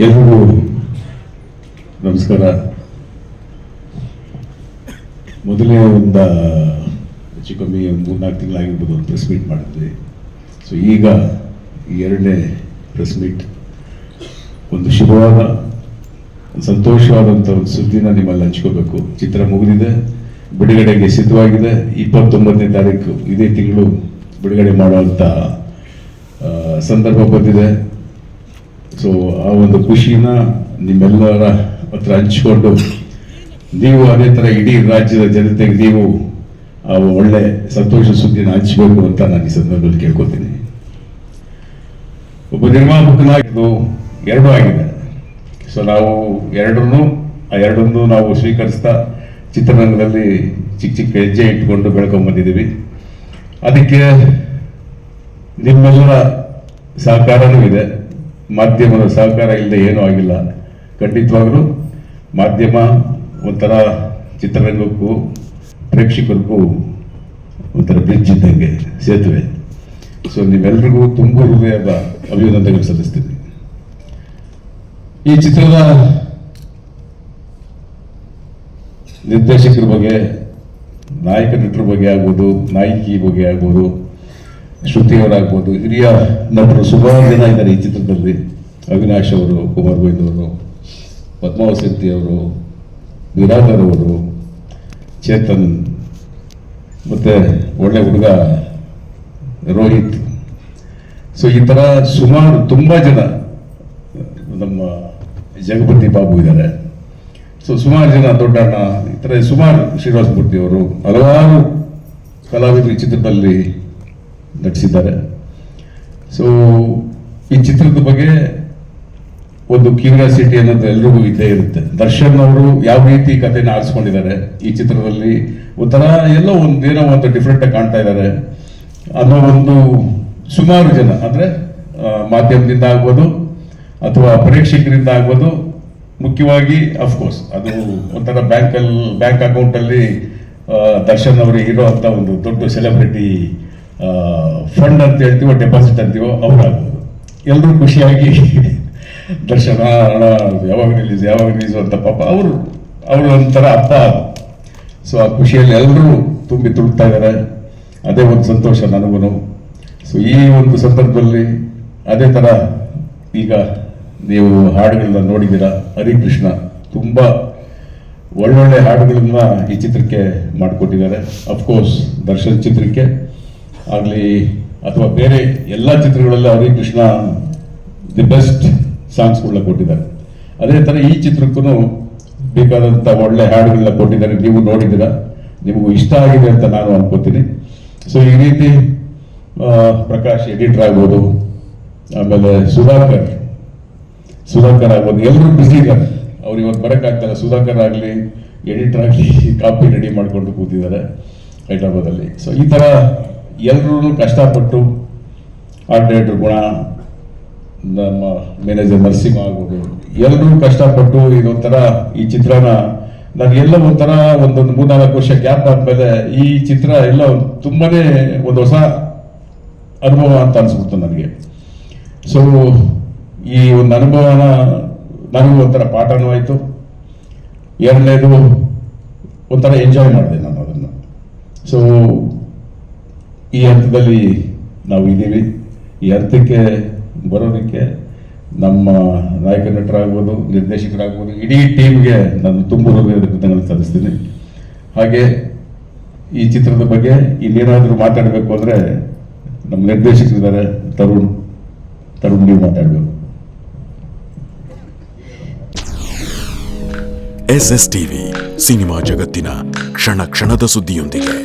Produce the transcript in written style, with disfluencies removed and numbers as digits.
ಎಲ್ರಿಗೂ ನಮಸ್ಕಾರ. ಮೊದಲೇ ಹೆಚ್ಚು ಕಮ್ಮಿ 3-4 ತಿಂಗಳಾಗಿರ್ಬೋದು ಒಂದು ಪ್ರೆಸ್ ಮೀಟ್ ಮಾಡಿದ್ವಿ. ಸೊ ಈಗ ಈ 2ನೇ ಪ್ರೆಸ್ ಮೀಟ್ ಒಂದು ಶುಭವಾದ ಸಂತೋಷವಾದಂಥ ಒಂದು ಸುದ್ದಿನ ನಿಮ್ಮಲ್ಲಿ ಹಂಚ್ಕೋಬೇಕು. ಚಿತ್ರ ಮುಗಿದಿದೆ, ಬಿಡುಗಡೆಗೆ ಸಿದ್ಧವಾಗಿದೆ. 29ನೇ ತಾರೀಕು ಇದೇ ತಿಂಗಳು ಬಿಡುಗಡೆ ಮಾಡುವಂಥ ಸಂದರ್ಭ ಬಂದಿದೆ. ಸೊ ಆ ಒಂದು ಖುಷಿನ ನಿಮ್ಮೆಲ್ಲರ ಹತ್ರ ಹಂಚಿಕೊಂಡು ನೀವು ಅದೇ ಥರ ಇಡೀ ರಾಜ್ಯದ ಜನತೆಗೆ ನೀವು ಆ ಒಳ್ಳೆ ಸಂತೋಷ ಸುದ್ದಿನ ಹಂಚಬೇಕು ಅಂತ ನಾನು ಈ ಸಂದರ್ಭದಲ್ಲಿ ಕೇಳ್ಕೊತೀನಿ. ಒಬ್ಬ ನಿರ್ಮಾಪಕನಾಗಿದ್ದು 2 ಆಗಿದೆ. ಸೊ ನಾವು ಎರಡನ್ನೂ ನಾವು ಸ್ವೀಕರಿಸ್ತಾ ಚಿತ್ರರಂಗದಲ್ಲಿ ಚಿಕ್ಕ ಹೆಜ್ಜೆ ಇಟ್ಕೊಂಡು ಬೆಳ್ಕೊಂಡ್ಬಂದಿದ್ದೀವಿ. ಅದಕ್ಕೆ ನಿಮ್ಮೆಲ್ಲರ ಸಹಕಾರನೂ ಇದೆ. ಮಾಧ್ಯಮದ ಸಹಕಾರ ಇಲ್ಲದೆ ಏನೂ ಆಗಿಲ್ಲ. ಖಂಡಿತವಾಗ್ಲೂ ಮಾಧ್ಯಮ ಒಂಥರ ಚಿತ್ರರಂಗಕ್ಕೂ ಪ್ರೇಕ್ಷಕರಿಗೂ ಒಂಥರ ಬ್ರಿಡ್ಜ್ ಇದ್ದಂಗೆ, ಸೇತುವೆ. ಸೊ ನೀವೆಲ್ರಿಗೂ ತುಂಬ ಹೃದಯದ ಅಭಿನಂದನೆಗಳು ಸಲ್ಲಿಸ್ತೀನಿ. ಈ ಚಿತ್ರದ ನಿರ್ದೇಶಕರ ಬಗ್ಗೆ, ನಾಯಕ ನಟರ ಬಗ್ಗೆ ಆಗ್ಬೋದು, ನಾಯಕಿ ಬಗ್ಗೆ ಆಗ್ಬೋದು, ಶ್ರುತಿಯವರಾಗ್ಬೋದು, ಹಿರಿಯ ನಟರು ಸುಮಾರು ಜನ ಇದ್ದಾರೆ ಈ ಚಿತ್ರದಲ್ಲಿ. ಅವಿನಾಶ್ ಅವರು, ಕುಮಾರ್ ಗೋವಿಂದ್ ಅವರು, ಪದ್ಮಾವತಿ ಅವರು, ಬಿರಾದರ್ ಅವರು, ಚೇತನ್, ಮತ್ತೆ ಒಳ್ಳೆ ಹುಡುಗ ರೋಹಿತ್. ಸೊ ಈ ಥರ ಸುಮಾರು ತುಂಬ ಜನ, ನಮ್ಮ ಜಗಪತಿ ಬಾಬು ಇದ್ದಾರೆ. ಸೊ ಸುಮಾರು ಜನ, ದೊಡ್ಡಣ್ಣ, ಈ ಥರ ಸುಮಾರು, ಶ್ರೀನಿವಾಸ ಮೂರ್ತಿ ಅವರು, ಹಲವಾರು ಕಲಾವಿದರು ಈ ಚಿತ್ರದಲ್ಲಿ ನಟಿಸಿದ್ದಾರೆ. ಸೊ ಈ ಚಿತ್ರದ ಬಗ್ಗೆ ಒಂದು ಕ್ಯೂರಿಯಾಸಿಟಿ ಅನ್ನೋದು ಎಲ್ರಿಗೂ ಇದ್ದೇ ಇರುತ್ತೆ. ದರ್ಶನ್ ಅವರು ಯಾವ ರೀತಿ ಕಥೆನ ಆರಿಸ್ಕೊಂಡಿದ್ದಾರೆ ಈ ಚಿತ್ರದಲ್ಲಿ, ಒಂಥರ ಏನೋ ಒಂದು ಡಿಫ್ರೆಂಟ್ ಆಗಿ ಕಾಣ್ತಾ ಇದ್ದಾರೆ ಅನ್ನೋ ಒಂದು ಸುಮಾರು ಜನ, ಅಂದರೆ ಮಾಧ್ಯಮದಿಂದ ಆಗ್ಬೋದು ಅಥವಾ ಪ್ರೇಕ್ಷಕರಿಂದ ಆಗ್ಬೋದು. ಮುಖ್ಯವಾಗಿ ಅಫ್ಕೋರ್ಸ್ ಅದು ಒಂಥರ ಬ್ಯಾಂಕ್ ಅಕೌಂಟಲ್ಲಿ ದರ್ಶನ್ ಅವರಿಗೆ ಇರೋ ಅಂತ ಒಂದು ದೊಡ್ಡ ಸೆಲೆಬ್ರಿಟಿ ಫಂಡ್ ಅಂತ ಹೇಳ್ತೀವೋ, ಡೆಪಾಸಿಟ್ ಅಂತೀವೋ, ಅವರಾಗ್ಬೋದು. ಎಲ್ಲರೂ ಖುಷಿಯಾಗಿ ದರ್ಶನ ಹಣ ಯಾವಾಗ ರಿಲೀಸ್ ಅಂತ ಪಾಪ ಅವರು ಒಂಥರ ಹಬ್ಬ. ಸೊ ಆ ಖುಷಿಯಲ್ಲಿ ಎಲ್ಲರೂ ತುಂಬಿ ತುಳುಕ್ತಾ ಇದ್ದಾರೆ. ಅದೇ ಒಂದು ಸಂತೋಷ ನನಗೂ. ಸೊ ಈ ಒಂದು ಸಂದರ್ಭದಲ್ಲಿ ಅದೇ ಥರ ಈಗ ನೀವು ಹಾಡುಗಳನ್ನ ನೋಡಿದ್ದೀರಾ. ಹರಿಕೃಷ್ಣ ತುಂಬ ಒಳ್ಳೊಳ್ಳೆ ಹಾಡುಗಳನ್ನ ಈ ಚಿತ್ರಕ್ಕೆ ಮಾಡಿಕೊಟ್ಟಿದ್ದಾರೆ. ಅಫ್ಕೋರ್ಸ್ ದರ್ಶನ್ ಚಿತ್ರಕ್ಕೆ ಆಗಲಿ ಅಥವಾ ಬೇರೆ ಎಲ್ಲ ಚಿತ್ರಗಳಲ್ಲೂ ಹರಿಕೃಷ್ಣ ದಿ ಬೆಸ್ಟ್ ಸಾಂಗ್ಸ್ಗಳನ್ನ ಕೊಟ್ಟಿದ್ದಾರೆ. ಅದೇ ಥರ ಈ ಚಿತ್ರಕ್ಕೂ ಬೇಕಾದಂಥ ಒಳ್ಳೆ ಹಾಡುಗಳನ್ನ ಕೊಟ್ಟಿದ್ದಾರೆ. ನೀವು ನೋಡಿದ್ದೀರಾ, ನಿಮಗೂ ಇಷ್ಟ ಆಗಿದೆ ಅಂತ ನಾನು ಅನ್ಕೋತೀನಿ. ಸೊ ಈ ರೀತಿ ಪ್ರಕಾಶ್ ಎಡಿಟರ್ ಆಗ್ಬೋದು, ಆಮೇಲೆ ಸುಧಾಕರ್ ಆಗ್ಬೋದು, ಎಲ್ಲರೂ ಬ್ಯುಸಿ ಇದ್ದಾರೆ. ಅವ್ರು ಇವತ್ತು ಬರೋಕ್ಕಾಗ್ತಾರೆ. ಸುಧಾಕರ್ ಆಗಲಿ, ಎಡಿಟರ್ ಆಗಲಿ, ಕಾಪಿ ರೆಡಿ ಮಾಡಿಕೊಂಡು ಕೂತಿದ್ದಾರೆ ಹೈದ್ರಾಬಾದಲ್ಲಿ. ಸೊ ಈ ಥರ ಎಲ್ಲರೂ ಕಷ್ಟಪಟ್ಟು, ಆರ್ಟ್ ಡೈರೆಕ್ಟರ್ ಗುಣ, ನಮ್ಮ ಮ್ಯಾನೇಜರ್ ನರಸಿಂಹ ಆಗ್ಬೋದು, ಎಲ್ಲರೂ ಕಷ್ಟಪಟ್ಟು ಇದೊಂಥರ ಈ ಚಿತ್ರನ ನನಗೆಲ್ಲ ಒಂಥರ 3-4 ವರ್ಷ ಗ್ಯಾಪ್ ಆದಮೇಲೆ ಈ ಚಿತ್ರ ಎಲ್ಲ ತುಂಬಾನೇ ಒಂದು ಹೊಸ ಅನುಭವ ಅಂತ ಅನಿಸ್ಬಿಡ್ತು ನನಗೆ. ಸೊ ಈ ಒಂದು ಅನುಭವನ ನನಗೂ ಒಂಥರ ಪಾಠನೂ ಆಯಿತು. ಎರಡನೇದು ಒಂಥರ ಎಂಜಾಯ್ ಮಾಡಿದೆ ನಾನು ಅದನ್ನು. ಸೊ ಈ ಹಂತದಲ್ಲಿ ನಾವು ಇದ್ದೀವಿ. ಈ ಹಂತಕ್ಕೆ ಬರೋದಕ್ಕೆ ನಮ್ಮ ನಾಯಕ ನಟರಾಗ್ಬೋದು, ನಿರ್ದೇಶಕರಾಗ್ಬೋದು, ಇಡೀ ಟೀಮ್ಗೆ ನಾನು ತುಂಬ ಹೃದಯದ ಕೃತಜ್ಞತೆ ಸಲ್ಲಿಸ್ತೀನಿ. ಹಾಗೆ ಈ ಚಿತ್ರದ ಬಗ್ಗೆ ಇನ್ನೇನಾದರೂ ಮಾತಾಡಬೇಕು ಅಂದರೆ ನಮ್ಮ ನಿರ್ದೇಶಕರಿದ್ದಾರೆ, ತರುಣ್ ನೀವು ಮಾತಾಡಬೇಕು. SSTV ಸಿನಿಮಾ ಜಗತ್ತಿನ ಕ್ಷಣ ಕ್ಷಣದ ಸುದ್ದಿಯೊಂದಿಗೆ.